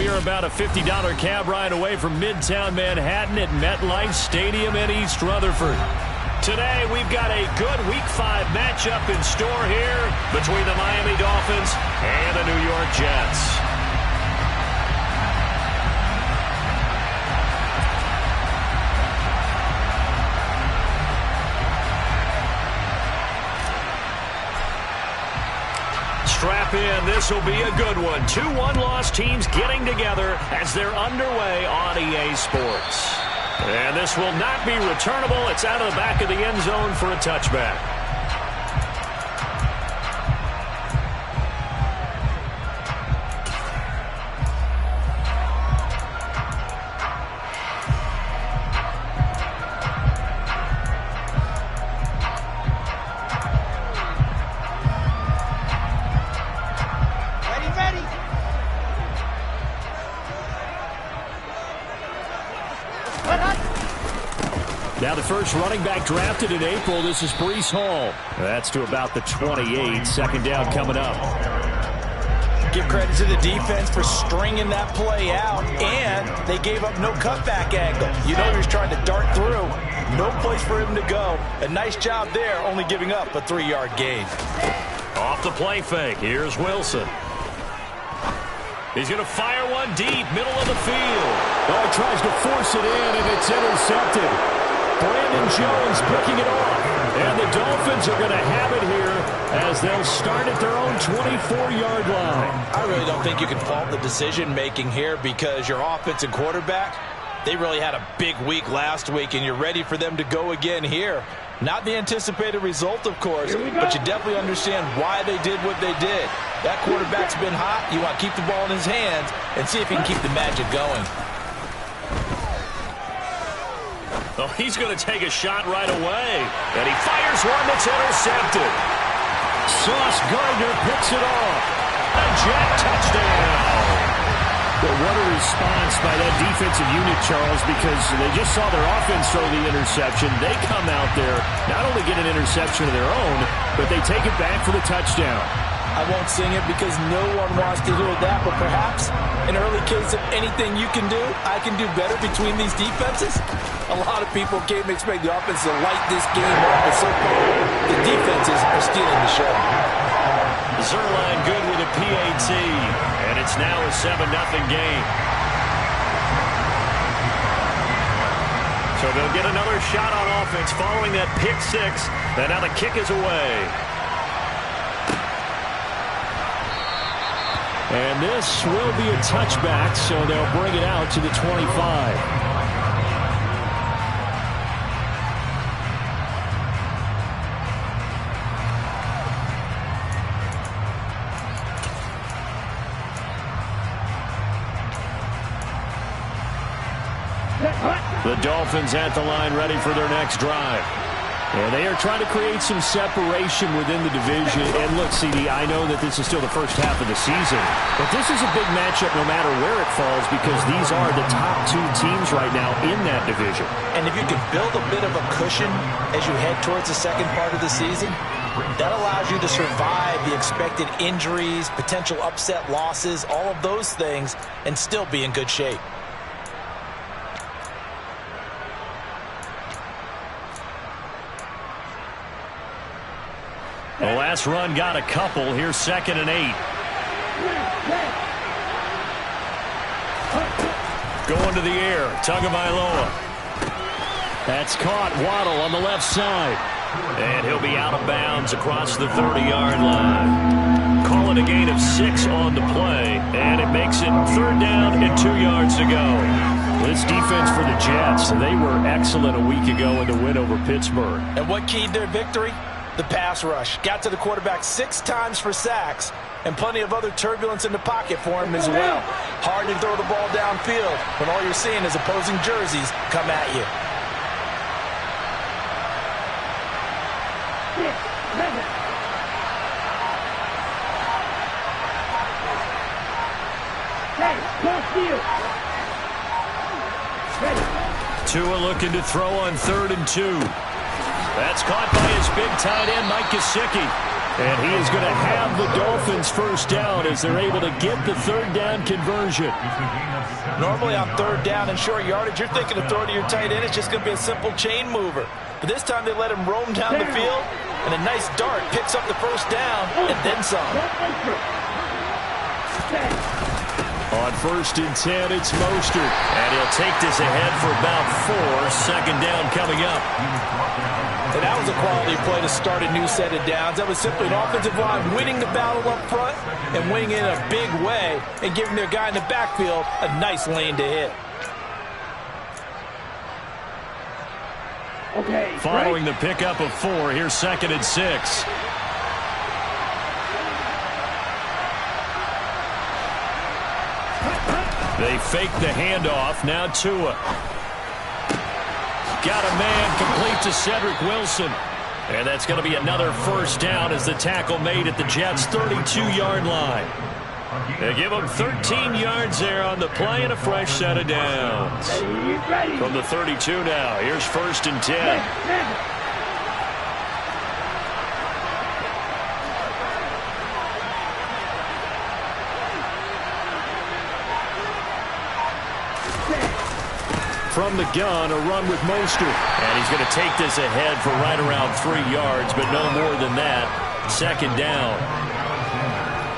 you're about a $50 cab ride away from Midtown Manhattan at MetLife Stadium in East Rutherford. Today, we've got a good Week 5 matchup in store here between the Miami Dolphins and the New York Jets. Strap in. This will be a good one. 2 one-loss teams getting together as they're underway on EA Sports. And this will not be returnable. It's out of the back of the end zone for a touchback. Now the first running back drafted in April, this is Breece Hall. That's to about the 28. Second down coming up. Give credit to the defense for stringing that play out, and they gave up no cutback angle. You know he was trying to dart through. No place for him to go. A nice job there, only giving up a 3-yard gain. Off the play fake. Here's Wilson. He's going to fire one deep, middle of the field. Oh, he tries to force it in, and it's intercepted. Brandon Jones picking it off. And the Dolphins are going to have it here as they'll start at their own 24-yard line. I really don't think you can fault the decision-making here because your offense and quarterback, they really had a big week last week, and you're ready for them to go again here. Not the anticipated result, of course, but you definitely understand why they did what they did. That quarterback's been hot. You want to keep the ball in his hands and see if he can keep the magic going. Oh, he's going to take a shot right away. And he fires one that's intercepted. Sauce Gardner picks it off. A Jet touchdown. But what a response by that defensive unit, Charles, because they just saw their offense throw the interception. They come out there, not only get an interception of their own, but they take it back for the touchdown. I won't sing it because no one wants to hear that, but perhaps an early case of anything you can do, I can do better between these defenses. A lot of people can't expect the offense to light this game up, but so far the defenses are stealing the show. Zerline good with a PAT, and it's now a 7-0 game. So they'll get another shot on offense following that pick six, and now the kick is away. And this will be a touchback, so they'll bring it out to the 25. The Dolphins at the line ready for their next drive. And they are trying to create some separation within the division. And look, CD, I know that this is still the first half of the season, but this is a big matchup no matter where it falls because these are the top 2 teams right now in that division. And if you can build a bit of a cushion as you head towards the second part of the season, that allows you to survive the expected injuries, potential upset losses, all of those things, and still be in good shape. The last run got a couple. Here's 2nd and 8. Going to the air. Tagovailoa. That's caught. Waddle on the left side. And he'll be out of bounds across the 30-yard line. Call it a gain of 6 on the play. And it makes it 3rd down and 2 yards to go. This defense for the Jets, they were excellent a week ago in the win over Pittsburgh. And what keyed their victory? The pass rush. Got to the quarterback 6 times for sacks, and plenty of other turbulence in the pocket for him as well. Hard to throw the ball downfield when all you're seeing is opposing jerseys come at you. Tua looking to throw on 3rd and 2. That's caught by his big tight end, Mike Gesicki. And he is going to have the Dolphins first down as they're able to get the third down conversion. Normally on third down and short yardage, you're thinking of throwing to your tight end. It's just going to be a simple chain mover. But this time they let him roam down the field, and a nice dart picks up the first down and then some. On 1st and 10, it's Mostert. And he'll take this ahead for about 4. Second down coming up. And that was a quality play to start a new set of downs. That was simply an offensive line winning the battle up front and winning it in a big way and giving their guy in the backfield a nice lane to hit. Okay. Following the pickup of 4, here's 2nd and 6. They fake the handoff. Now Tua. Got a man complete to Cedric Wilson. And that's going to be another first down as the tackle made at the Jets' 32-yard line. They give them 13 yards there on the play and a fresh set of downs. From the 32 now, here's 1st and 10. From the gun, a run with Mostert. And he's going to take this ahead for right around 3 yards, but no more than that. 2nd down.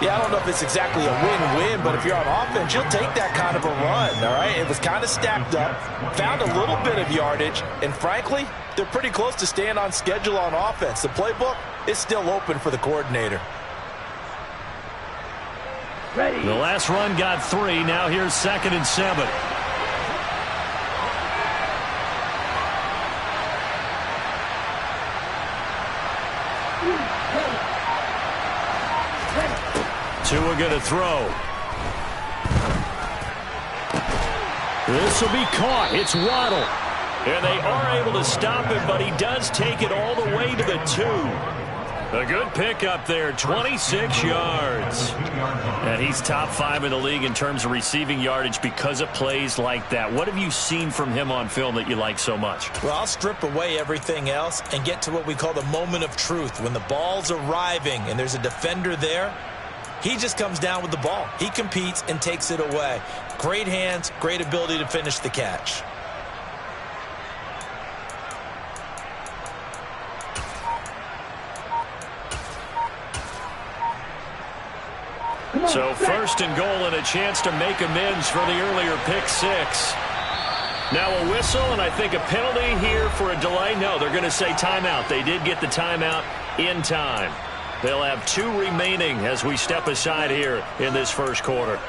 Yeah, I don't know if it's exactly a win-win, but if you're on offense, you'll take that kind of a run, all right? It was kind of stacked up, found a little bit of yardage, and frankly, they're pretty close to staying on schedule on offense. The playbook is still open for the coordinator. Ready. The last run got 3. Now here's 2nd and 7. Tua going to throw. This will be caught. It's Waddle. And they are able to stop him, but he does take it all the way to the 2. A good pickup there, 26 yards. And he's top 5 in the league in terms of receiving yardage because of plays like that. What have you seen from him on film that you like so much? Well, I'll strip away everything else and get to what we call the moment of truth. When the ball's arriving and there's a defender there, he just comes down with the ball. He competes and takes it away. Great hands, great ability to finish the catch. So 1st and goal and a chance to make amends for the earlier pick 6. Now a whistle and I think a penalty here for a delay. No, they're going to say timeout. They did get the timeout in time. They'll have 2 remaining as we step aside here in this first quarter.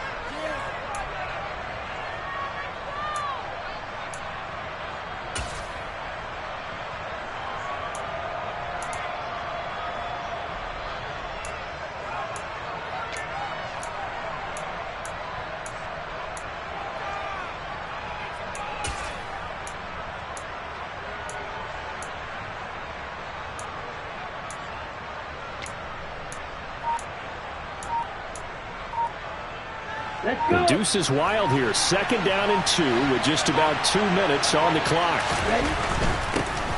The deuce is wild here. 2nd down and 2 with just about 2 minutes on the clock.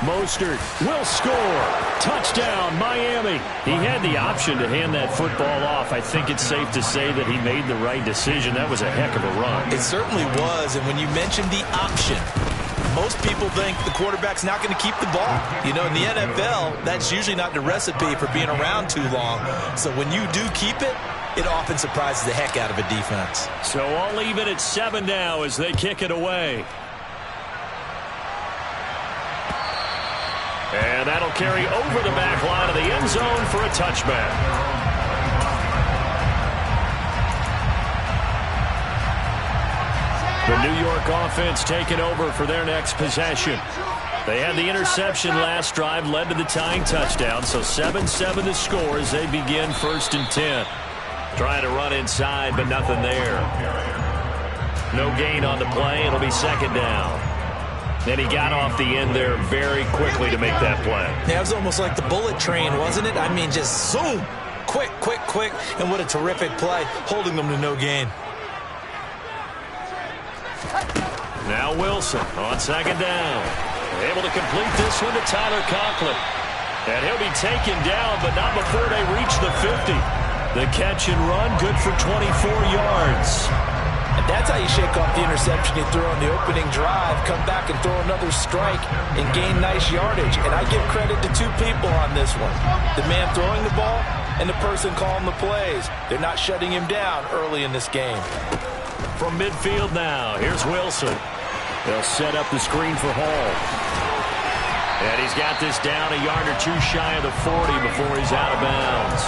Mostert will score. Touchdown, Miami. He had the option to hand that football off. I think it's safe to say that he made the right decision. That was a heck of a run. It certainly was, and when you mentioned the option, most people think the quarterback's not going to keep the ball. You know, in the NFL, that's usually not the recipe for being around too long. So when you do keep it, it often surprises the heck out of a defense. So I'll leave it at 7 now as they kick it away. And that'll carry over the back line of the end zone for a touchback. The New York offense taking over for their next possession. They had the interception last drive, led to the tying touchdown. So 7-7 the score as they begin 1st and 10. Trying to run inside, but nothing there. No gain on the play. It'll be 2nd down. Then he got off the end there very quickly to make that play. Yeah, it was almost like the bullet train, wasn't it? I mean, just zoom. Quick, quick, quick. And what a terrific play, holding them to no gain. Now Wilson on 2nd down. Able to complete this one to Tyler Conklin. And he'll be taken down, but not before they reach the 50. The catch and run, good for 24 yards. And that's how you shake off the interception you threw on the opening drive, come back and throw another strike and gain nice yardage. And I give credit to two people on this one. The man throwing the ball and the person calling the plays. They're not shutting him down early in this game. From midfield now, here's Wilson. They'll set up the screen for Hall. And he's got this down a yard or two shy of the 40 before he's out of bounds.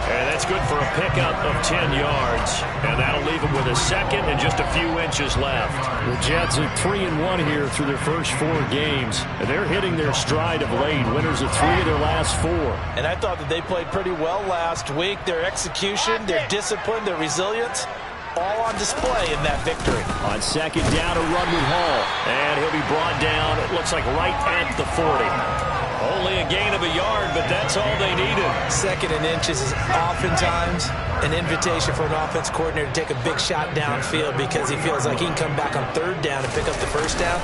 And that's good for a pickup of 10 yards. And that'll leave him with a second and just a few inches left. The Jets are 3-1 here through their first 4 games. And they're hitting their stride of late. Winners of 3 of their last 4. And I thought that they played pretty well last week. Their execution, their discipline, their resilience, all on display in that victory. On second down, a run with Hall. And he'll be brought down, it looks like right at the 40. Only a gain of a yard, but that's all they needed. Second and inches is oftentimes an invitation for an offense coordinator to take a big shot downfield because he feels like he can come back on third down and pick up the first down.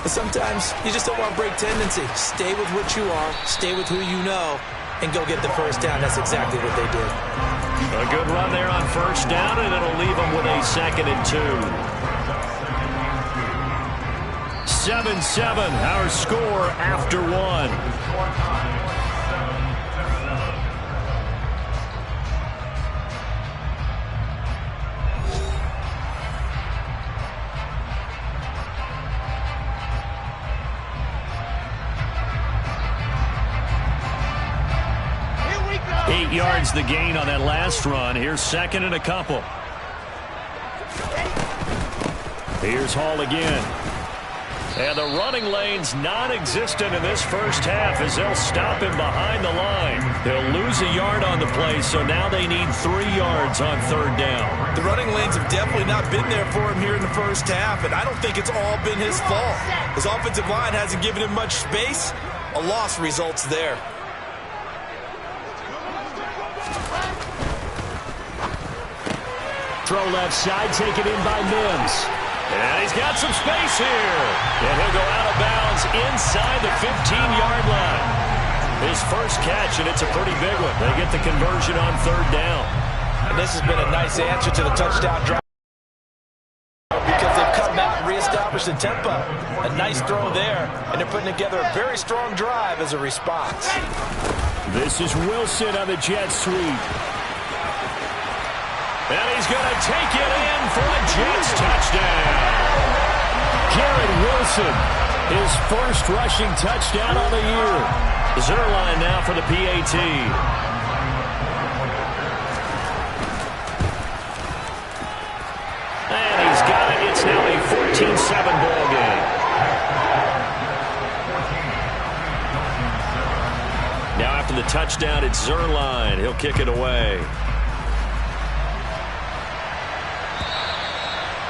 But sometimes you just don't want to break tendency. Stay with what you are, stay with who you know, and go get the first down. That's exactly what they did. A good run there on first down, and it'll leave them with a 2nd and 2. 7-7, our score after 1. Here we go. 8 yards the gain on that last run. Here's second and a couple. Here's Hall again. And the running lane's non-existent in this first half as they'll stop him behind the line. They'll lose a yard on the play, so now they need 3 yards on third down. The running lanes have definitely not been there for him here in the first half, and I don't think it's all been his fault. His offensive line hasn't given him much space. A loss results there. Throw left side, taken in by Mims. And he's got some space here. And he'll go out of bounds inside the 15-yard line. His first catch, and it's a pretty big one. They get the conversion on third down. And this has been a nice answer to the touchdown drive because they've come out and reestablished the tempo. A nice throw there, and they're putting together a very strong drive as a response. This is Wilson on the jet sweep. And he's going to take it in for a Jets touchdown. Garrett Wilson, his first rushing touchdown on the year. Zerline now for the PAT. And he's got it. It's now a 14-7 ball game. Now after the touchdown, it's Zerline. He'll kick it away.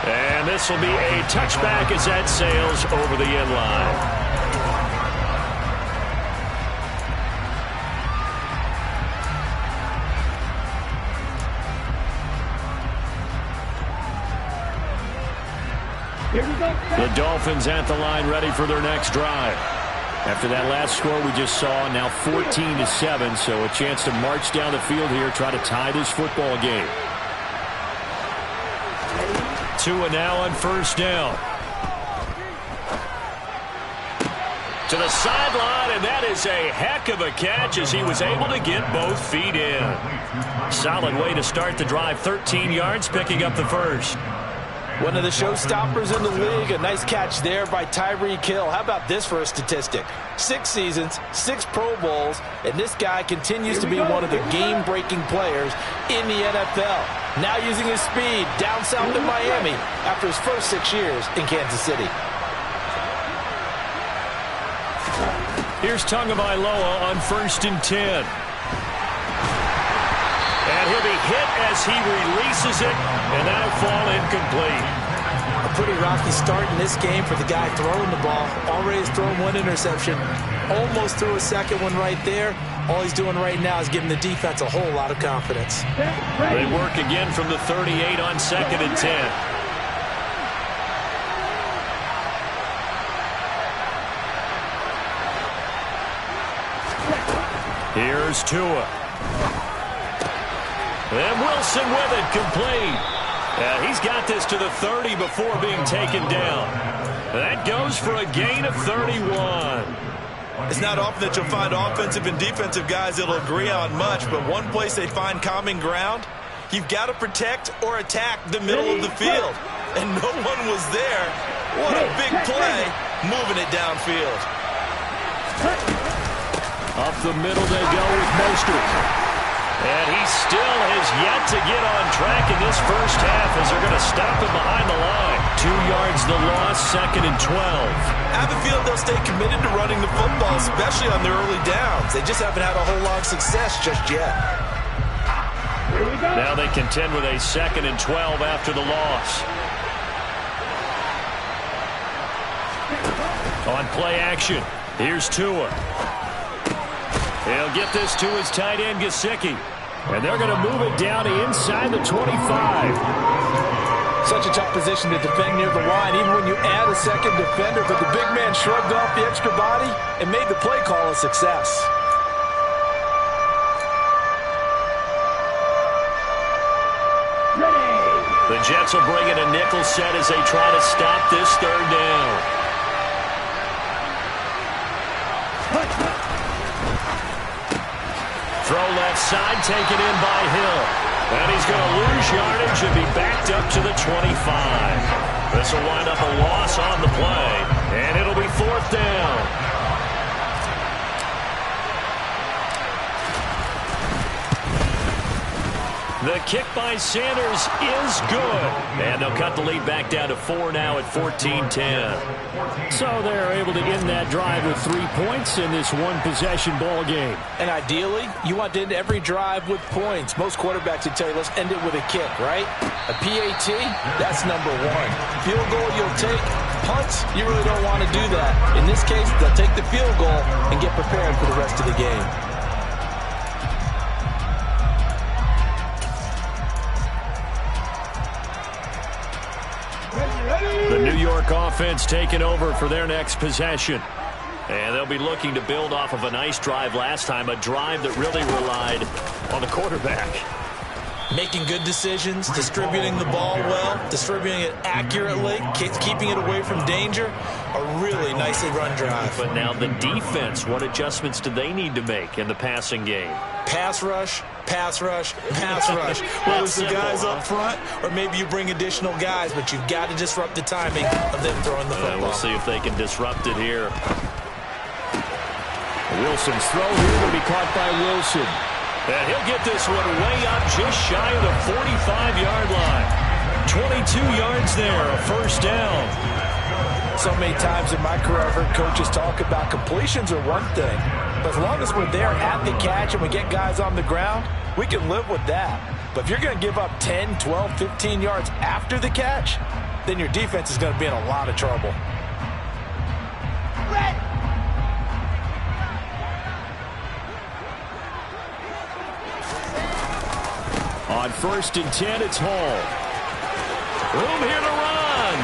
And this will be a touchback as that sails over the end line. Here we go. The Dolphins at the line ready for their next drive. After that last score we just saw, now 14-7, so a chance to march down the field here, try to tie this football game. Tua now on first down. To the sideline, and that is a heck of a catch as he was able to get both feet in. Solid way to start the drive, 13 yards, picking up the first. One of the showstoppers in the league. A nice catch there by Tyreek Hill. How about this for a statistic? 6 seasons, 6 Pro Bowls, and this guy continues to be one of the game-breaking players in the NFL. Now using his speed down south in Miami after his first 6 years in Kansas City. Here's Tagovailoa on first and 10. And he'll be hit as he releases it, and that'll fall incomplete. A pretty rocky start in this game for the guy throwing the ball. Already has thrown 1 interception. Almost threw a second one right there. All he's doing right now is giving the defense a whole lot of confidence. They work again from the 38 on second and 10. Here's Tua. And Wilson with it, complete. He's got this to the 30 before being taken down. That goes for a gain of 31. It's not often that you'll find offensive and defensive guys that'll agree on much, but one place they find common ground, you've got to protect or attack the middle of the field. And no one was there. What a big play, moving it downfield. Up the middle they go with Mostert. And he still has yet to get on track in this first half as they're going to stop him behind the line. 2 yards the loss, 2nd and 12. I have a feeling they'll stay committed to running the football, especially on their early downs. They just haven't had a whole lot of success just yet. Now they contend with a 2nd and 12 after the loss. On play action, here's Tua. He'll get this to his tight end, Gesicki. And they're going to move it down to inside the 25. Such a tough position to defend near the line, even when you add a second defender. But the big man shrugged off the extra body and made the play call a success. The Jets will bring in a nickel set as they try to stop this 3rd down. Throw left side, taken in by Hill. And he's going to lose yardage and be backed up to the 25. This will wind up a loss on the play, and it'll be 4th down. The kick by Sanders is good. And they'll cut the lead back down to 4 now at 14-10. So they're able to end that drive with 3 points in this one-possession ball game. And ideally, you want to end every drive with points. Most quarterbacks would tell you, let's end it with a kick, right? A PAT, that's number 1. Field goal you'll take. Punts, you really don't want to do that. In this case, they'll take the field goal and get prepared for the rest of the game. The New York offense taking over for their next possession. And they'll be looking to build off of a nice drive last time, a drive that really relied on the quarterback. Making good decisions, distributing the ball well, distributing it accurately, keeping it away from danger. A really nicely run drive. But now the defense, what adjustments do they need to make in the passing game? Pass rush, pass rush, pass rush. Whether it's the guys up front or maybe you bring additional guys, but you've got to disrupt the timing of them throwing the football. We'll see if they can disrupt it here. Wilson's throw here will be caught by Wilson. And he'll get this one way up just shy of the 45-yard line. 22 yards there, a 1st down. So many times in my career, I've heard coaches talk about completions are one thing. But as long as we're there at the catch and we get guys on the ground, we can live with that. But if you're going to give up 10, 12, 15 yards after the catch, then your defense is going to be in a lot of trouble. On 1st and 10, it's Hall. Room here to run.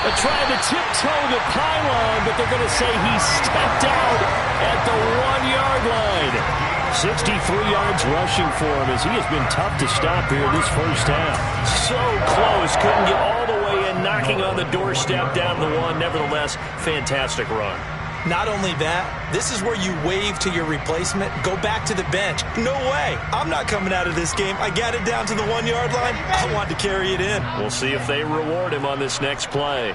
They're trying to tiptoe the pylon, but they're going to say he stepped out at the 1-yard line. 63 yards rushing for him as he has been tough to stop here in this first half. So close, couldn't get all the way in, knocking on the doorstep down the 1. Nevertheless, fantastic run. Not only that, this is where you wave to your replacement, go back to the bench. No way. I'm not coming out of this game. I got it down to the 1-yard line. I wanted to carry it in. We'll see if they reward him on this next play.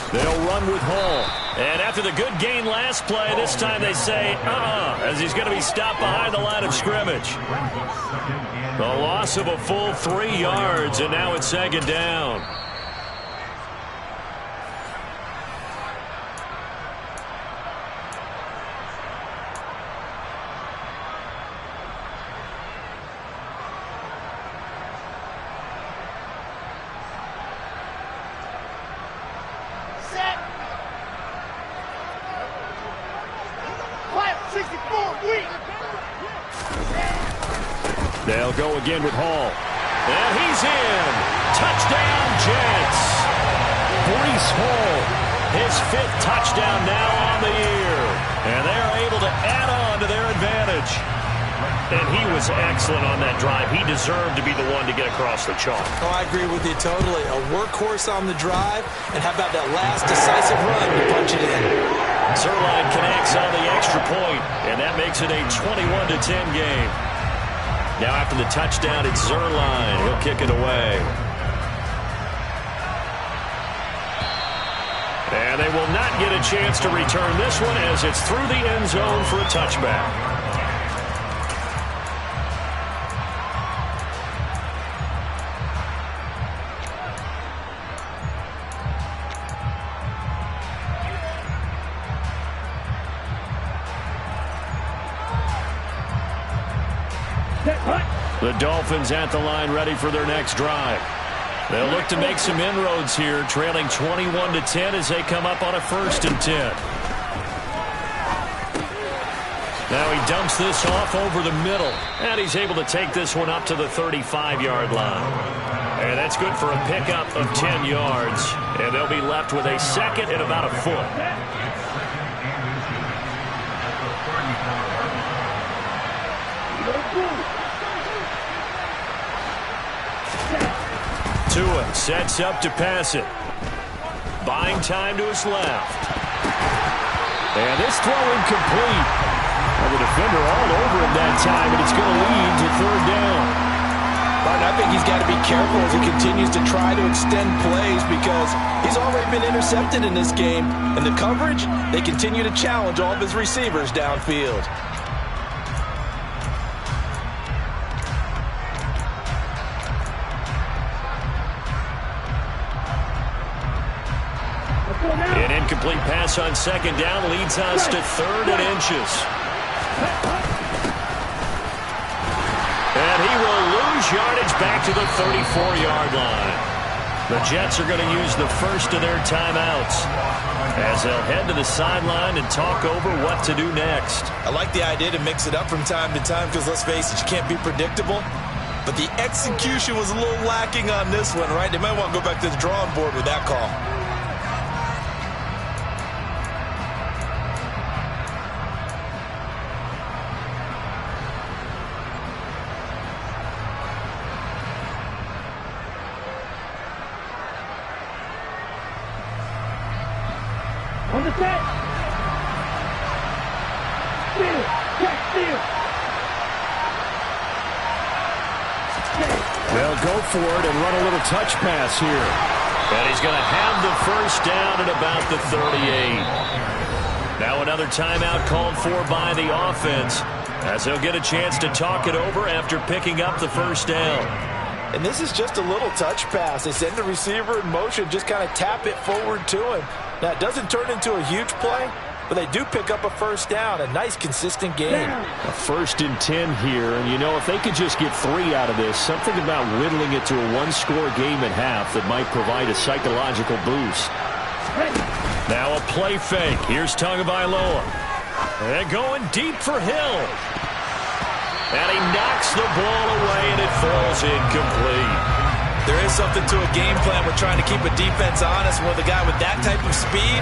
They'll run with Hall. And after the good gain last play, this time they say, as he's going to be stopped behind the line of scrimmage. The loss of a full 3 yards, and now it's 2nd down. They'll go again with Hall. And he's in. Touchdown, Jets. Breece Hall his 5th touchdown now on the year. And they're able to add on to their advantage. And he was excellent on that drive. He deserved to be the one to get across the chalk. Oh, I agree with you totally. A workhorse on the drive. And how about that last decisive run to punch it in? Zerline connects on the extra point, and that makes it a 21-10 game. Now after the touchdown, it's Zerline. He'll kick it away. And they will not get a chance to return this one as it's through the end zone for a touchback. The Dolphins at the line ready for their next drive. They'll look to make some inroads here, trailing 21-10 as they come up on a 1st and 10. Now he dumps this off over the middle, and he's able to take this one up to the 35-yard line. And that's good for a pickup of 10 yards, and they'll be left with a 2nd and about a foot. Tua sets up to pass it. Buying time to his left. And this throw incomplete. And the defender all over him that time, and it's going to lead to 3rd down. Martin, I think he's got to be careful as he continues to try to extend plays because he's already been intercepted in this game. And the coverage, they continue to challenge all of his receivers downfield. An incomplete pass on 2nd down leads us to 3rd and inches. And he will lose yardage back to the 34-yard line. The Jets are going to use the first of their timeouts as they'll head to the sideline and talk over what to do next. I like the idea to mix it up from time to time because, let's face it, you can't be predictable. But the execution was a little lacking on this one, right? They might want to go back to the drawing board with that call. On the set. Steal. Check, steal. They'll go for it and run a little touch pass here. And he's going to have the 1st down at about the 38. Now another timeout called for by the offense as they'll get a chance to talk it over after picking up the 1st down. And this is just a little touch pass. They send the receiver in motion, just kind of tap it forward to him. Now, it doesn't turn into a huge play, but they do pick up a 1st down. A nice, consistent game. A 1st and 10 here, and you know, if they could just get 3 out of this, something about whittling it to a 1-score game at half that might provide a psychological boost. Now a play fake. Here's Tagovailoa. And going deep for Hill. And he knocks the ball away, and it falls incomplete. There is something to a game plan with trying to keep a defense honest. With a guy with that type of speed,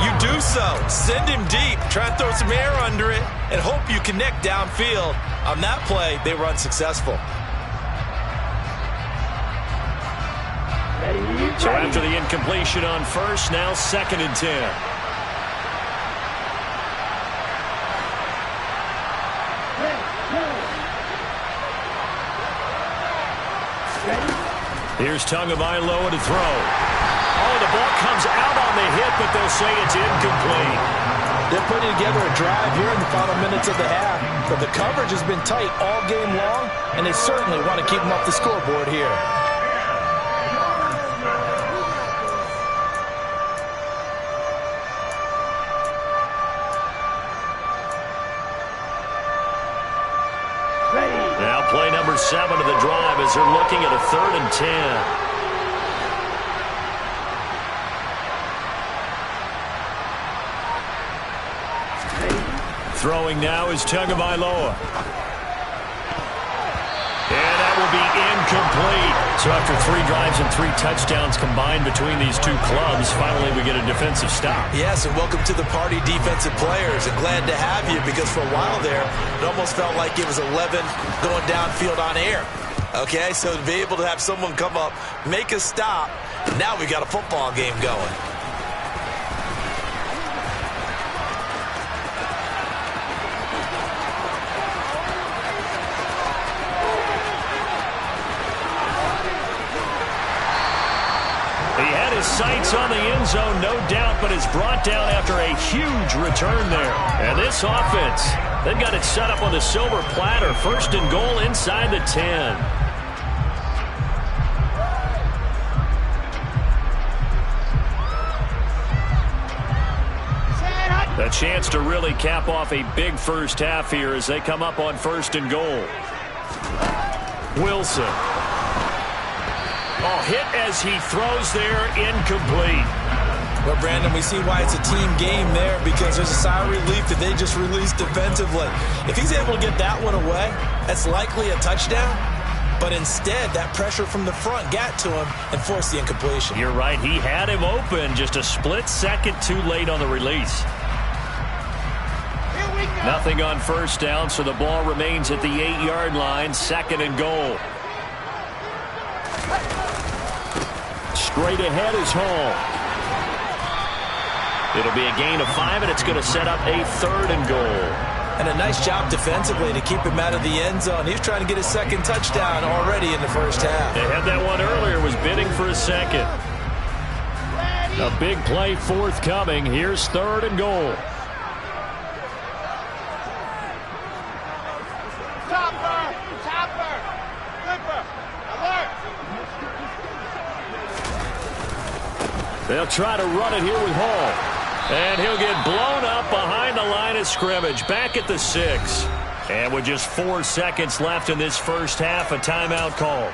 you do so. Send him deep. Try and throw some air under it and hope you connect downfield. On that play, they were unsuccessful. So after the incompletion on 1st, now 2nd and 10. Here's Tagovailoa to throw. Oh, the ball comes out on the hit, but they'll say it's incomplete. They're putting together a drive here in the final minutes of the half, but the coverage has been tight all game long, and they certainly want to keep them off the scoreboard here. Now play number 7 of the drive as they're looking at a 3rd and 10. Throwing now is Tagovailoa. And that will be incomplete. So after 3 drives and 3 touchdowns combined between these two clubs, finally we get a defensive stop. Yes, and welcome to the party, defensive players, and glad to have you, because for a while there, it almost felt like it was 11 going downfield on air. Okay, so to be able to have someone come up, make a stop, now we got a football game going. Sights on the end zone, no doubt, but is brought down after a huge return there. And this offense, they've got it set up on the silver platter. 1st and goal inside the 10. A chance to really cap off a big first half here as they come up on 1st and goal. Wilson. Oh, hit as he throws there, incomplete. Well, Brandon, we see why it's a team game there, because there's a sigh of relief that they just released defensively. If he's able to get that one away, that's likely a touchdown. But instead, that pressure from the front got to him and forced the incompletion. You're right. He had him open, just a split second too late on the release. Nothing on 1st down, so the ball remains at the 8-yard line. 2nd and goal. Straight ahead is Hall. It'll be a gain of 5, and it's going to set up a 3rd and goal. And a nice job defensively to keep him out of the end zone. He was trying to get his 2nd touchdown already in the 1st half. They had that one earlier, was bidding for a 2nd. A big play forthcoming. Here's 3rd and goal. They'll try to run it here with Hall. And he'll get blown up behind the line of scrimmage. Back at the 6. And with just 4 seconds left in this first half, a timeout call.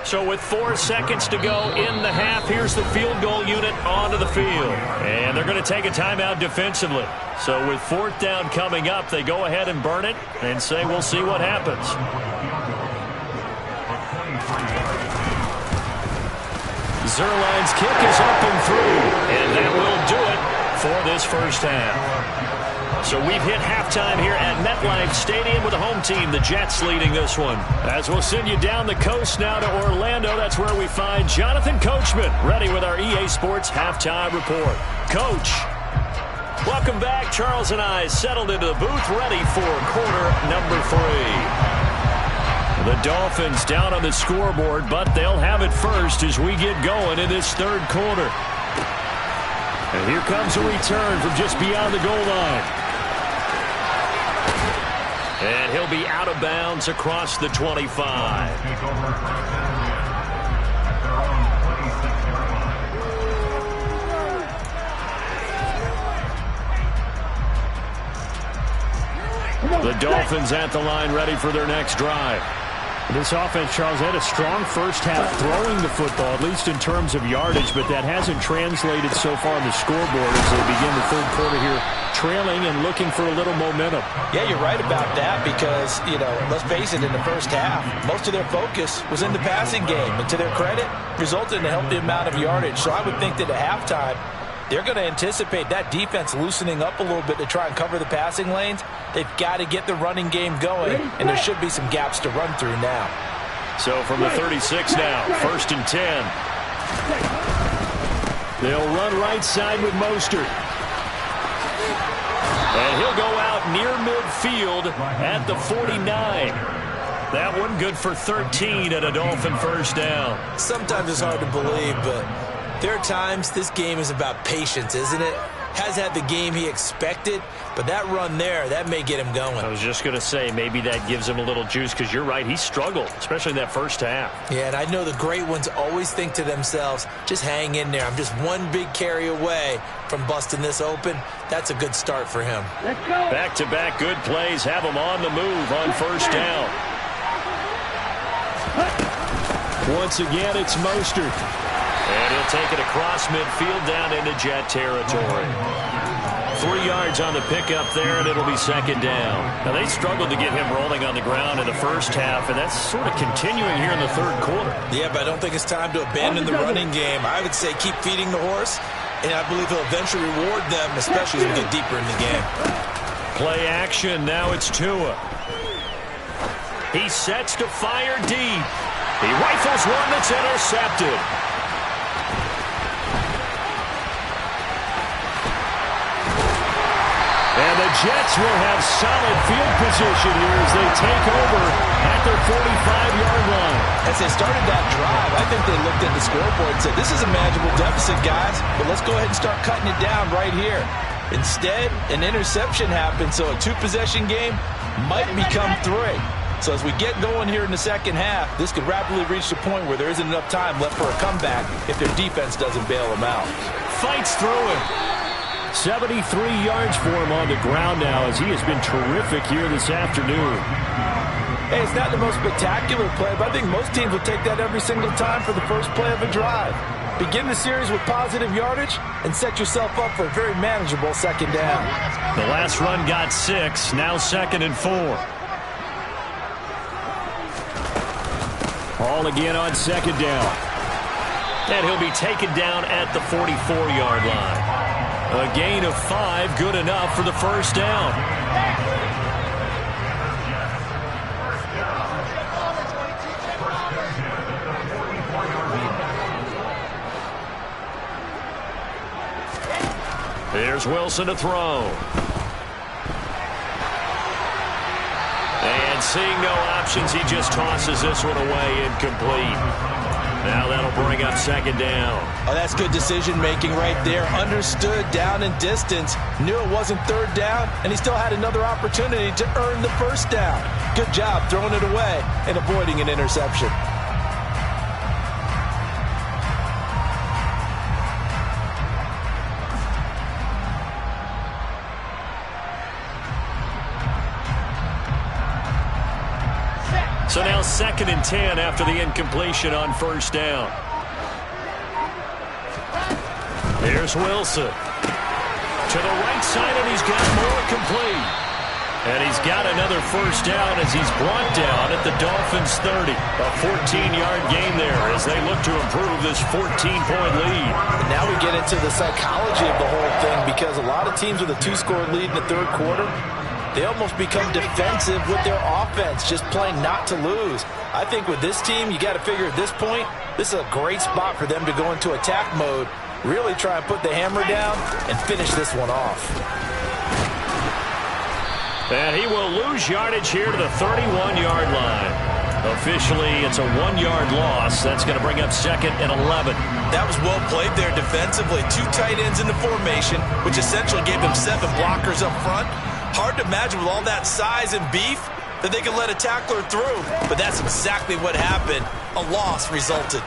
So with 4 seconds to go in the half, here's the field goal unit onto the field. And they're going to take a timeout defensively. So with 4th down coming up, they go ahead and burn it and say we'll see what happens. Zerline's kick is up and through, and that will do it for this first half. So we've hit halftime here at MetLife Stadium with the home team, the Jets, leading this one. As we'll send you down the coast now to Orlando, that's where we find Jonathan Coachman, ready with our EA Sports halftime report. Coach, welcome back. Charles and I settled into the booth, ready for quarter number 3. The Dolphins down on the scoreboard, but they'll have it first as we get going in this 3rd quarter. And here comes a return from just beyond the goal line. And he'll be out of bounds across the 25. The Dolphins at the line, ready for their next drive. This offense, Charles, had a strong first half throwing the football, at least in terms of yardage, but that hasn't translated so far on the scoreboard as they begin the 3rd quarter here, trailing and looking for a little momentum. Yeah, you're right about that because, let's face it, in the first half, most of their focus was in the passing game. And to their credit, resulted in a healthy amount of yardage. So I would think that at halftime, they're going to anticipate that defense loosening up a little bit to try and cover the passing lanes. They've got to get the running game going, and there should be some gaps to run through now. So from the 36 now, 1st and 10. They'll run right side with Mostert. And he'll go out near midfield at the 49. That one good for 13 at a Dolphin 1st down. Sometimes it's hard to believe, but there are times this game is about patience, isn't it? Has had the game he expected, but that run there, that may get him going. I was just going to say, maybe that gives him a little juice, because you're right, he struggled, especially in that first half. Yeah, and I know the great ones always think to themselves, just hang in there. I'm just one big carry away from busting this open. That's a good start for him. Let's go. Back-to-back good plays have him on the move on 1st down. Once again, it's Mostert. And he'll take it across midfield down into Jet territory. 3 yards on the pickup there, and it'll be second down. Now, they struggled to get him rolling on the ground in the first half, and that's sort of continuing here in the third quarter. Yeah, but I don't think it's time to abandon the running game. I would say keep feeding the horse, and I believe he'll eventually reward them, especially as we get deeper in the game. Play action. Now it's Tua. He sets to fire deep. He rifles one that's intercepted. And the Jets will have solid field position here as they take over at their 45-yard line. As they started that drive, I think they looked at the scoreboard and said, this is a manageable deficit, guys, but let's go ahead and start cutting it down right here. Instead, an interception happened, so a 2-possession game might become 3. So as we get going here in the second half, this could rapidly reach the point where there isn't enough time left for a comeback if their defense doesn't bail them out. Fights through it. 73 yards for him on the ground now as he has been terrific here this afternoon. Hey, it's not the most spectacular play, but I think most teams will take that every single time for the first play of a drive. Begin the series with positive yardage and set yourself up for a very manageable second down. The last run got 6, now 2nd and 4. All again on second down. And he'll be taken down at the 44-yard line. A gain of 5, good enough for the first down. Here's Wilson to throw. And seeing no options, he just tosses this one away, incomplete. Now that'll bring up second down. Oh, that's good decision-making right there. Understood down and distance. Knew it wasn't third down, and he still had another opportunity to earn the first down. Good job throwing it away and avoiding an interception. So now 2nd and 10 after the incompletion on first down. Here's Wilson. To the right side, and he's got more complete. And he's got another first down as he's brought down at the Dolphins' 30. A 14-yard gain there as they look to improve this 14-point lead. And now we get into the psychology of the whole thing, because a lot of teams with a 2-score lead in the third quarter, they almost become defensive with their offense, just playing not to lose. I think with this team, you got to figure at this point, this is a great spot for them to go into attack mode, really try and put the hammer down and finish this one off. And he will lose yardage here to the 31-yard line. Officially, it's a 1-yard loss. That's going to bring up 2nd and 11. That was well played there defensively. 2 tight ends in the formation, which essentially gave them 7 blockers up front. Hard to imagine with all that size and beef that they could let a tackler through, but that's exactly what happened. A loss resulted.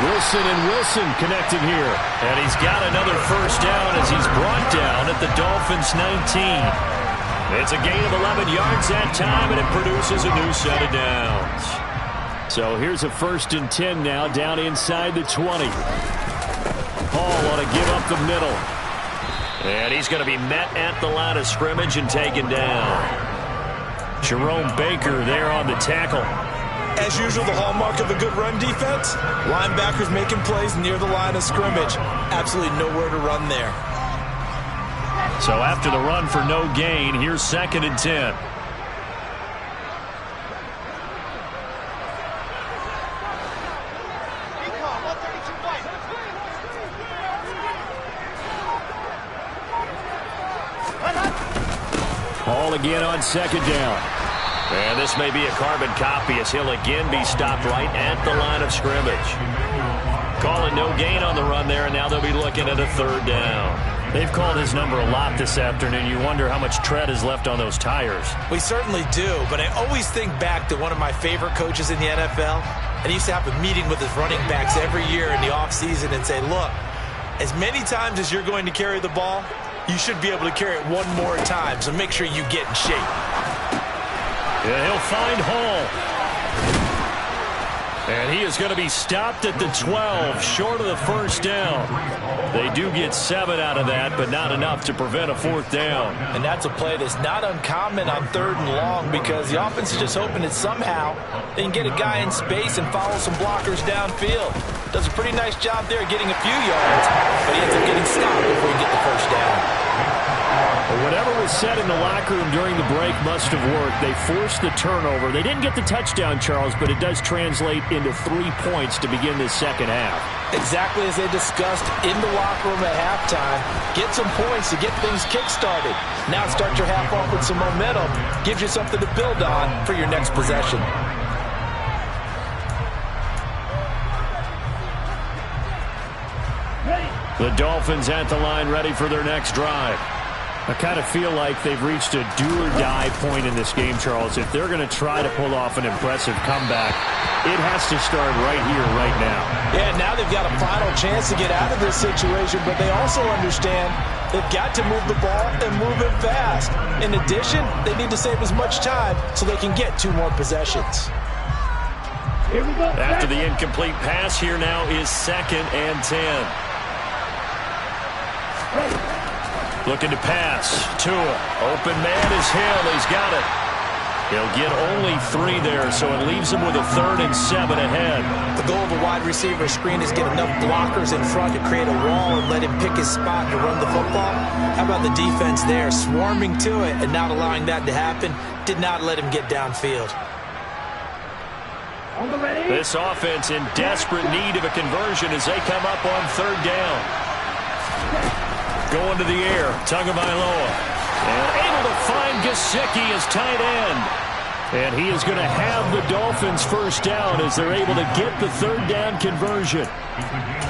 Wilson and Wilson connecting here. And he's got another first down as he's brought down at the Dolphins' 19. It's a gain of 11 yards that time, and it produces a new set of downs. So here's a 1st and 10 now, down inside the 20. Hall want to give up the middle. And he's going to be met at the line of scrimmage and taken down. Jerome Baker there on the tackle. As usual, the hallmark of a good run defense, linebackers making plays near the line of scrimmage. Absolutely nowhere to run there. So after the run for no gain, here's 2nd and 10. Hall again on 2nd down. And this may be a carbon copy as he'll again be stopped right at the line of scrimmage. Calling no gain on the run there, and now they'll be looking at a 3rd down. They've called his number a lot this afternoon. You wonder how much tread is left on those tires. We certainly do, but I always think back to one of my favorite coaches in the NFL, and he used to have a meeting with his running backs every year in the offseason and say, look, as many times as you're going to carry the ball, you should be able to carry it one more time, so make sure you get in shape. Yeah, he'll find Hall. And he is going to be stopped at the 12, short of the first down. They do get 7 out of that, but not enough to prevent a 4th down. And that's a play that's not uncommon on 3rd and long because the offense is just hoping that somehow they can get a guy in space and follow some blockers downfield. Does a pretty nice job there getting a few yards, but he ends up getting stopped before he gets the first down. Well, whatever was said in the locker room during the break must have worked. They forced the turnover. They didn't get the touchdown, Charles, but it does translate into 3 points to begin this second half. Exactly as they discussed in the locker room at halftime. Get some points to get things kick-started. Now start your half off with some momentum. Gives you something to build on for your next possession. The Dolphins at the line ready for their next drive. I kind of feel like they've reached a do-or-die point in this game, Charles. If they're going to try to pull off an impressive comeback, it has to start right here, right now. Yeah, now they've got a final chance to get out of this situation, but they also understand they've got to move the ball and move it fast. In addition, they need to save as much time so they can get 2 more possessions. Here we go. After the incomplete pass, here now is 2nd and 10. Looking to pass. Tua. Open man is Hill. He's got it. He'll get only 3 there, so it leaves him with a 3rd and 7 ahead. The goal of a wide receiver screen is get enough blockers in front to create a wall and let him pick his spot to run the football. How about the defense there, swarming to it and not allowing that to happen? Did not let him get downfield. On the ready. This offense in desperate need of a conversion as they come up on 3rd down. Going to the air, Tagovailoa. And able to find Gesicki as tight end. And he is going to have the Dolphins first down as they're able to get the 3rd down conversion.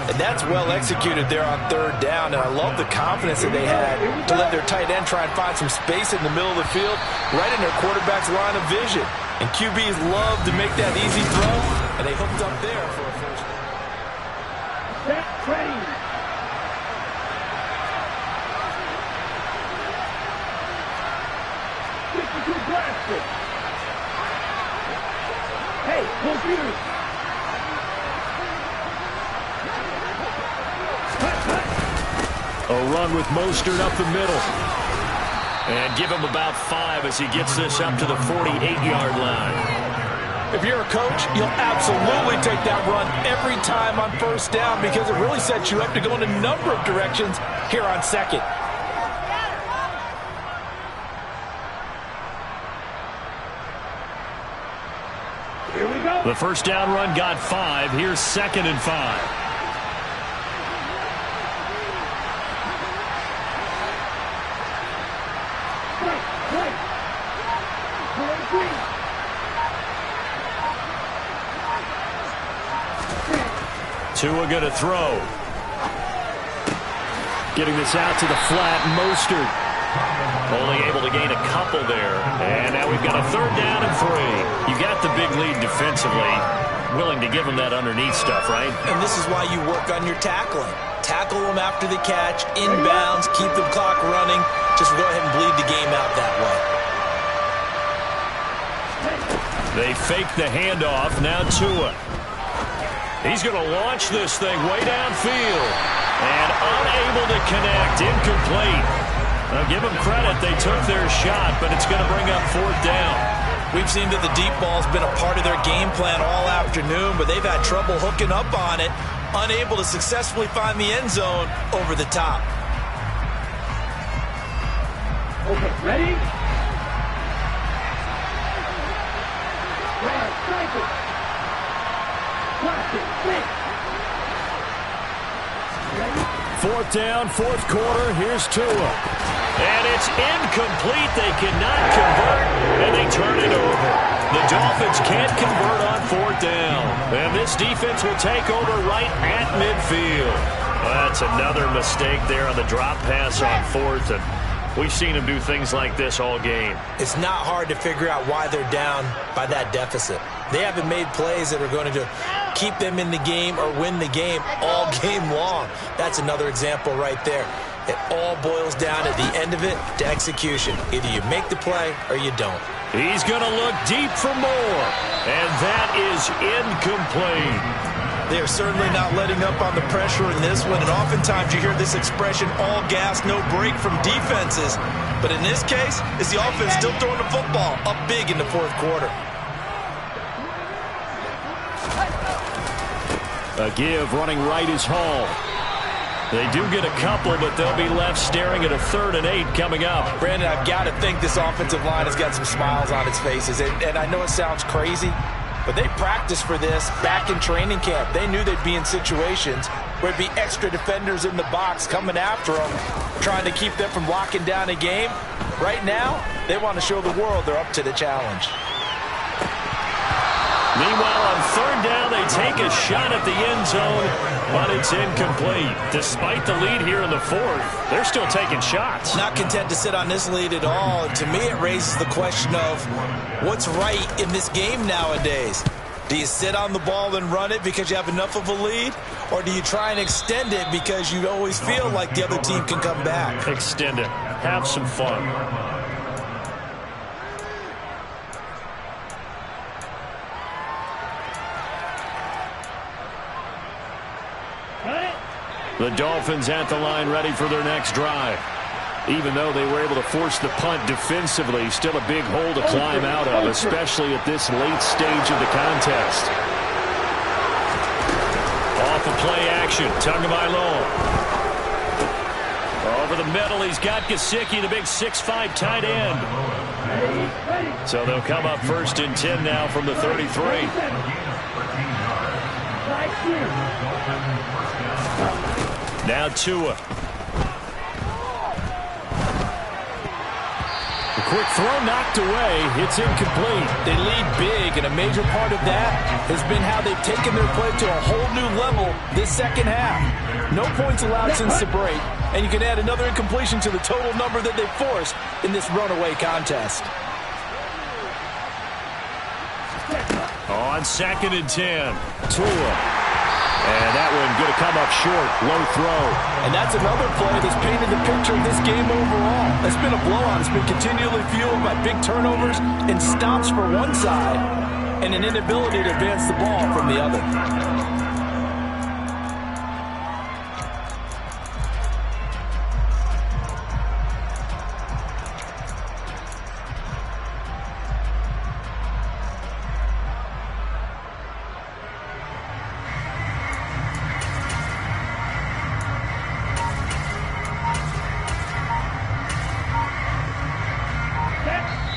And that's well executed there on 3rd down. And I love the confidence that they had to let their tight end try and find some space in the middle of the field, right in their quarterback's line of vision. And QBs love to make that easy throw, and they hooked up there for a first down. Set, ready. Hey, computers! A run with Mostert up the middle. And give him about 5 as he gets this up to the 48-yard line. If you're a coach, you'll absolutely take that run every time on first down because it really sets you up to go in a number of directions here on 2nd. Here we go. The first down run got 5. Here's 2nd and 5. Tua going to throw. Getting this out to the flat. Mostert only able to gain a couple there. And now we've got a 3rd down and 3. You got the big lead defensively. Willing to give them that underneath stuff, right? And this is why you work on your tackling. Tackle them after the catch, inbounds, keep the clock running. Just go ahead and bleed the game out that way. They fake the handoff. Now Tua. He's going to launch this thing way downfield. And unable to connect. Incomplete. Now give them credit. They took their shot, but it's going to bring up 4th down. We've seen that the deep ball's been a part of their game plan all afternoon, but they've had trouble hooking up on it. Unable to successfully find the end zone over the top. Okay, ready? Right, strike it. Blast it, blitz. Ready? 4th down, 4th quarter. Here's Tua. And it's incomplete. They cannot convert, and they turn it over. The Dolphins can't convert on 4th down. And this defense will take over right at midfield. Well, that's another mistake there on the drop pass on 4th, and we've seen them do things like this all game. It's not hard to figure out why they're down by that deficit. They haven't made plays that are going to keep them in the game or win the game all game long. That's another example right there. It all boils down at the end of it to execution. Either you make the play or you don't. He's going to look deep for more. And that is incomplete. They are certainly not letting up on the pressure in this one, and oftentimes you hear this expression, all gas, no break from defenses. But in this case, it's the offense still throwing the football up big in the fourth quarter. A give running right is Hall. They do get a couple, but they'll be left staring at a 3rd and 8 coming up. Brandon, I've got to think this offensive line has got some smiles on its faces, and I know it sounds crazy, but they practiced for this back in training camp. They knew they'd be in situations where it'd be extra defenders in the box coming after them, trying to keep them from locking down a game. Right now, they want to show the world they're up to the challenge. Meanwhile, on 3rd down, they take a shot at the end zone, but it's incomplete. Despite the lead here in the 4th, they're still taking shots. Not content to sit on this lead at all. To me, it raises the question of what's right in this game nowadays. Do you sit on the ball and run it because you have enough of a lead? Or do you try and extend it because you always feel like the other team can come back? Extend it. Have some fun. The Dolphins at the line ready for their next drive. Even though they were able to force the punt defensively, still a big hole to climb out of, especially at this late stage of the contest. Off of play action, Tagovailoa. Over the middle, he's got Gesicki, the big 6'5" tight end. So they'll come up 1st and 10 now from the 33. Now Tua. The quick throw knocked away. It's incomplete. They lead big, and a major part of that has been how they've taken their play to a whole new level this second half. No points allowed since the break, and you can add another incompletion to the total number that they forced in this runaway contest. On 2nd and 10. Tua. And that one going to come up short. Low throw. And that's another play that's painted the picture of this game overall. It's been a blowout. It's been continually fueled by big turnovers and stops for one side and an inability to advance the ball from the other.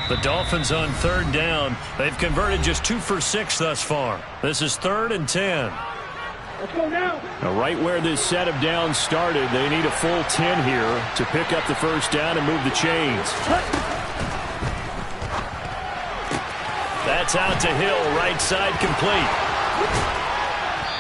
The Dolphins on 3rd down. They've converted just 2 for 6 thus far. This is 3rd and 10. Let's go now. Now, right where this set of downs started, they need a full 10 here to pick up the 1st down and move the chains. That's out to Hill, right side complete.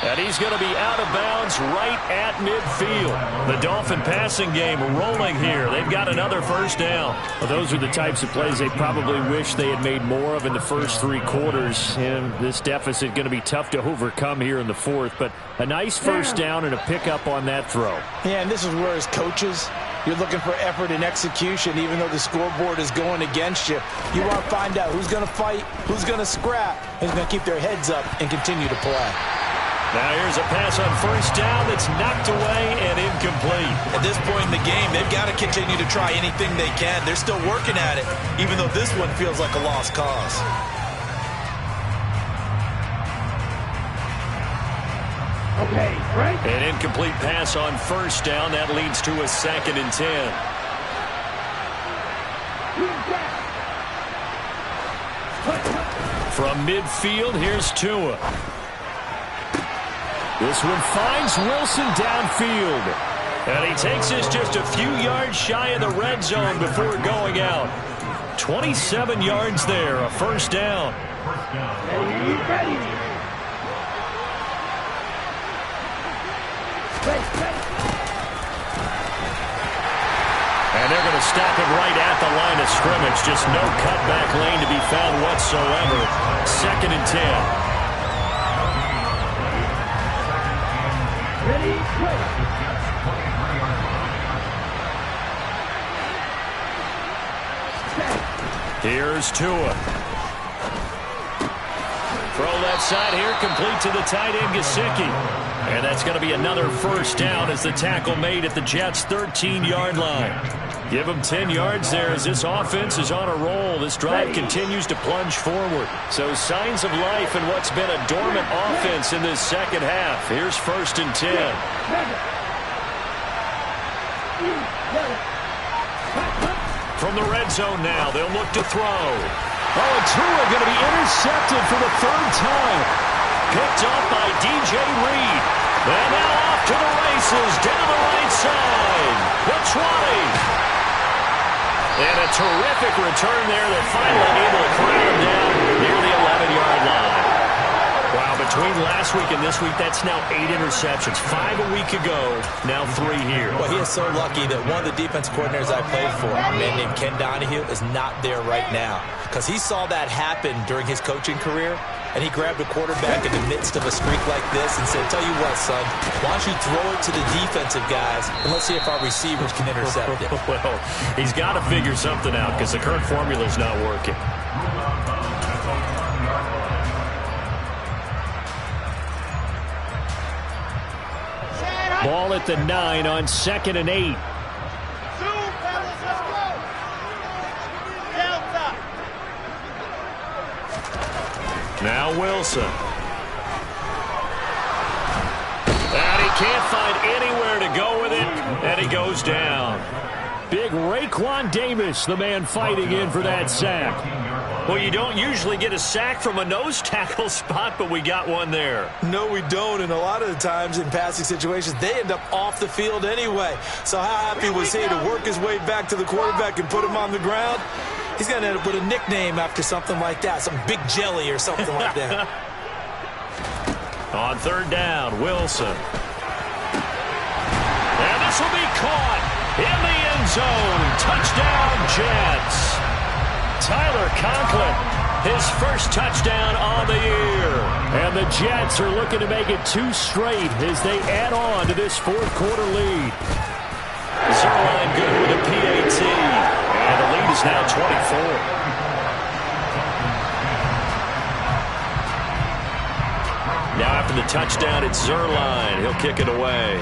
And he's going to be out of bounds right at midfield. The Dolphin passing game rolling here. They've got another 1st down. Well, those are the types of plays they probably wish they had made more of in the first 3 quarters. And this deficit going to be tough to overcome here in the 4th. But a nice 1st down and a pickup on that throw. Yeah, and this is where as coaches, you're looking for effort and execution, even though the scoreboard is going against you. You want to find out who's going to fight, who's going to scrap, and who's going to keep their heads up and continue to play. Now here's a pass on 1st down that's knocked away and incomplete. At this point in the game, they've got to continue to try anything they can. They're still working at it, even though this one feels like a lost cause. Okay, right? An incomplete pass on 1st down. That leads to a 2nd and 10. From midfield, here's Tua. This one finds Wilson downfield. And he takes us just a few yards shy of the red zone before going out. 27 yards there, a 1st down. Ready. And they're going to stop it right at the line of scrimmage. Just no cutback lane to be found whatsoever. 2nd and 10. Ready, play. Here's Tua. Throw left side here, complete to the tight end, Gesicki. And that's going to be another first down as the tackle made at the Jets' 13-yard line. Give them 10 yards there as this offense is on a roll. This drive continues to plunge forward. So signs of life in what's been a dormant offense in this second half. Here's 1st and 10. From the red zone now, they'll look to throw. Oh, and Tua going to be intercepted for the 3rd time. Picked up by DJ Reed. And now off to the races down the right side. The 20. And a terrific return there. They're finally able to crowd him down near the 11-yard line. Wow, between last week and this week, that's now 8 interceptions. 5 a week ago, now 3 here. Well, he is so lucky that one of the defense coordinators I played for, a man named Ken Donahue, is not there right now. Because he saw that happen during his coaching career, and he grabbed a quarterback in the midst of a streak like this and said, tell you what, son, why don't you throw it to the defensive guys, and let's see if our receivers can intercept it. Well, he's got to figure something out because the current formula is not working. Ball at the 9 on 2nd and 8. Now Wilson. And he can't find anywhere to go with it, and he goes down. Big Raekwon Davis, the man fighting in for that sack. Well, you don't usually get a sack from a nose tackle spot, but we got one there. No, we don't, and a lot of the times in passing situations, they end up off the field anyway. So how happy was he to work his way back to the quarterback and put him on the ground? He's going to end up with a nickname after something like that, some Big Jelly or something like that. On 3rd down, Wilson. And this will be caught in the end zone. Touchdown, Jets. Tyler Conklin, his 1st touchdown on the year. And the Jets are looking to make it 2 straight as they add on to this 4th quarter lead. Zerline good with a PAT. And the lead is now 24. Now after the touchdown, it's Zerline. He'll kick it away.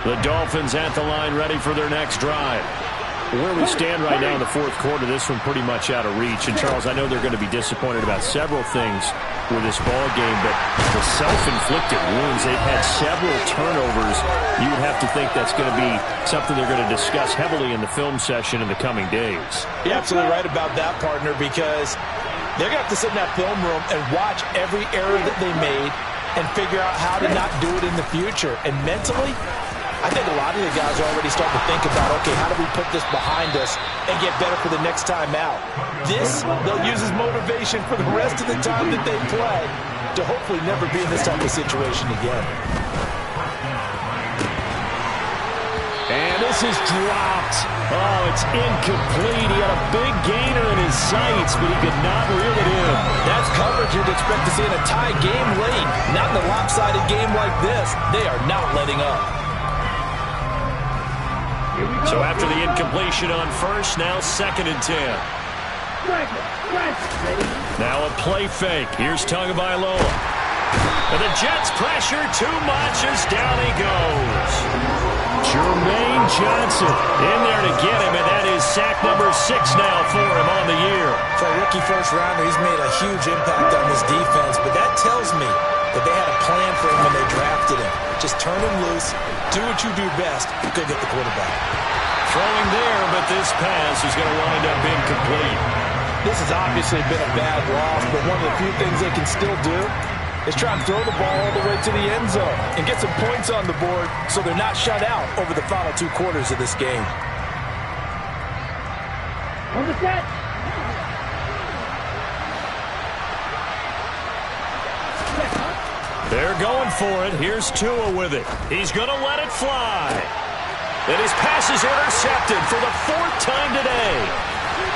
The Dolphins at the line ready for their next drive. Where we stand right now in the 4th quarter, this one pretty much out of reach. And, Charles, I know they're going to be disappointed about several things with this ball game, but the self-inflicted wounds, they've had several turnovers. You would have to think that's going to be something they're going to discuss heavily in the film session in the coming days. You're absolutely right about that, partner, because they're going to have to sit in that film room and watch every error that they made and figure out how to not do it in the future. And mentally, I think a lot of the guys are already starting to think about, okay, how do we put this behind us and get better for the next time out? This, they'll use as motivation for the rest of the time that they play to hopefully never be in this type of situation again. And this is dropped. Oh, it's incomplete. He had a big gainer in his sights, but he could not reel it in. That's coverage you'd expect to see in a tie game late. Not in a lopsided game like this. They are not letting up. So after the incompletion on 1st, now 2nd and 10. Now a play fake. Here's Tagovailoa. And the Jets pressure too much as down he goes. Jermaine Johnson in there to get him, and that is sack number 6 now for him on the year. For a rookie first-rounder, he's made a huge impact on this defense, but that tells me that they had a plan for him when they drafted him. Just turn him loose, do what you do best, go get the quarterback. Throwing there, but this pass is going to wind up incomplete. This has obviously been a bad loss, but one of the few things they can still do is try and throw the ball all the way to the end zone and get some points on the board so they're not shut out over the final 2 quarters of this game. On the set. They're going for it. Here's Tua with it. He's going to let it fly. And his pass is intercepted for the 4th time today.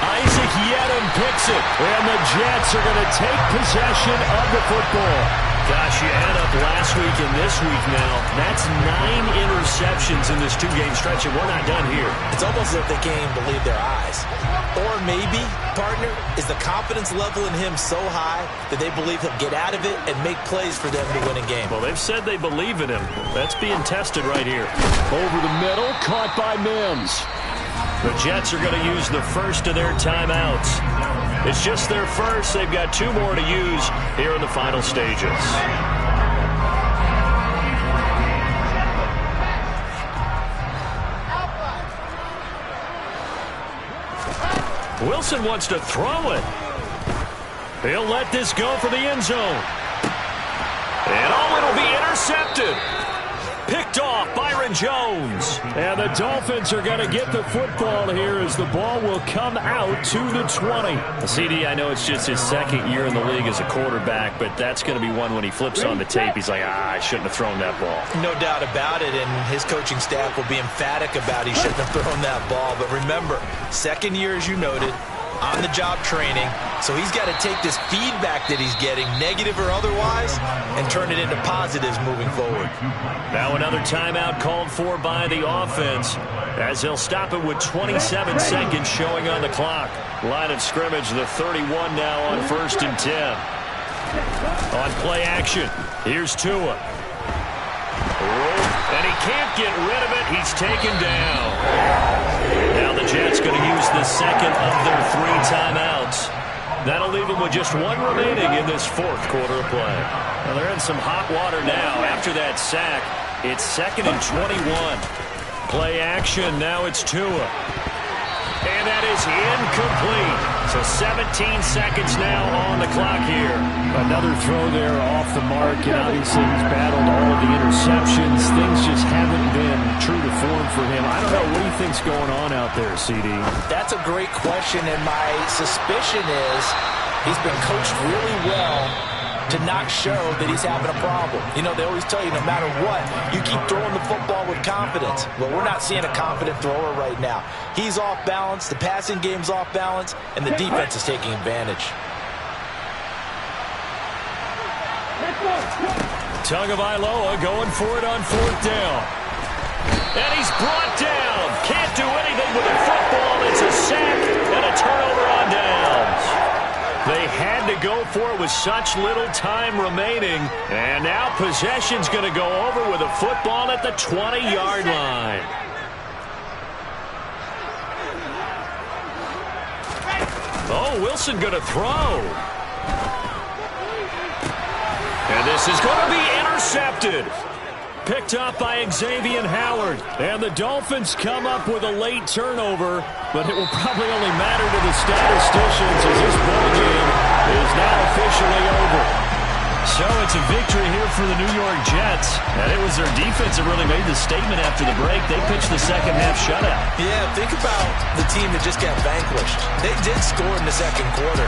Isaac Yedem picks it. And the Jets are going to take possession of the football. Gosh, you add up last week and this week now. That's 9 interceptions in this 2-game stretch, and we're not done here. It's almost as if they can't even believe their eyes. Or maybe, partner, is the confidence level in him so high that they believe he'll get out of it and make plays for them to win a game. Well, they've said they believe in him. That's being tested right here. Over the middle, caught by Mims. The Jets are going to use the first of their timeouts. It's just their first. They've got 2 more to use here in the final stages. Wilson wants to throw it. He'll let this go for the end zone. And it'll be intercepted. Picked off Byron Jones. And the Dolphins are going to get the football here as the ball will come out to the 20. CD, I know it's just his 2nd year in the league as a quarterback, but that's going to be one when he flips on the tape. He's like, I shouldn't have thrown that ball. No doubt about it, and his coaching staff will be emphatic about he shouldn't have thrown that ball. But remember, 2nd year, as you noted, on-the-job training, so he's got to take this feedback that he's getting, negative or otherwise, and turn it into positives moving forward. Now another timeout called for by the offense as they'll stop it with 27 seconds showing on the clock. Line of scrimmage, the 31 now on 1st and 10. On play action, here's Tua. And he can't get rid of it. He's taken down. Now the Jets going to use the 2nd of their 3 timeouts. That'll leave them with just 1 remaining in this 4th quarter of play. Well, they're in some hot water now after that sack. It's 2nd and 21. Play action. Now it's Tua. And that is incomplete. So 17 seconds now on the clock here. Another throw there off the mark, and obviously he's battled all of the interceptions. Things just haven't been true to form for him. I don't know. What do you think's going on out there, CD? That's a great question, and my suspicion is he's been coached really well to not show that he's having a problem. You know, they always tell you no matter what, you keep throwing the football with confidence. Well, we're not seeing a confident thrower right now. He's off balance, the passing game's off balance, and the defense is taking advantage. Tagovailoa going for it on 4th down. And he's brought down. Can't do anything with the football. It's a sack and a turnover on downs. They had to go for it with such little time remaining. And now possession's going to go over with a football at the 20-yard line. Oh, Wilson going to throw. And this is going to be intercepted. Picked up by Xavier Howard. And the Dolphins come up with a late turnover, but it will probably only matter to the statisticians as this ball game is now officially over. So it's a victory here for the New York Jets. And it was their defense that really made the statement after the break. They pitched the second-half shutout. Yeah, think about the team that just got vanquished. They did score in the 2nd quarter.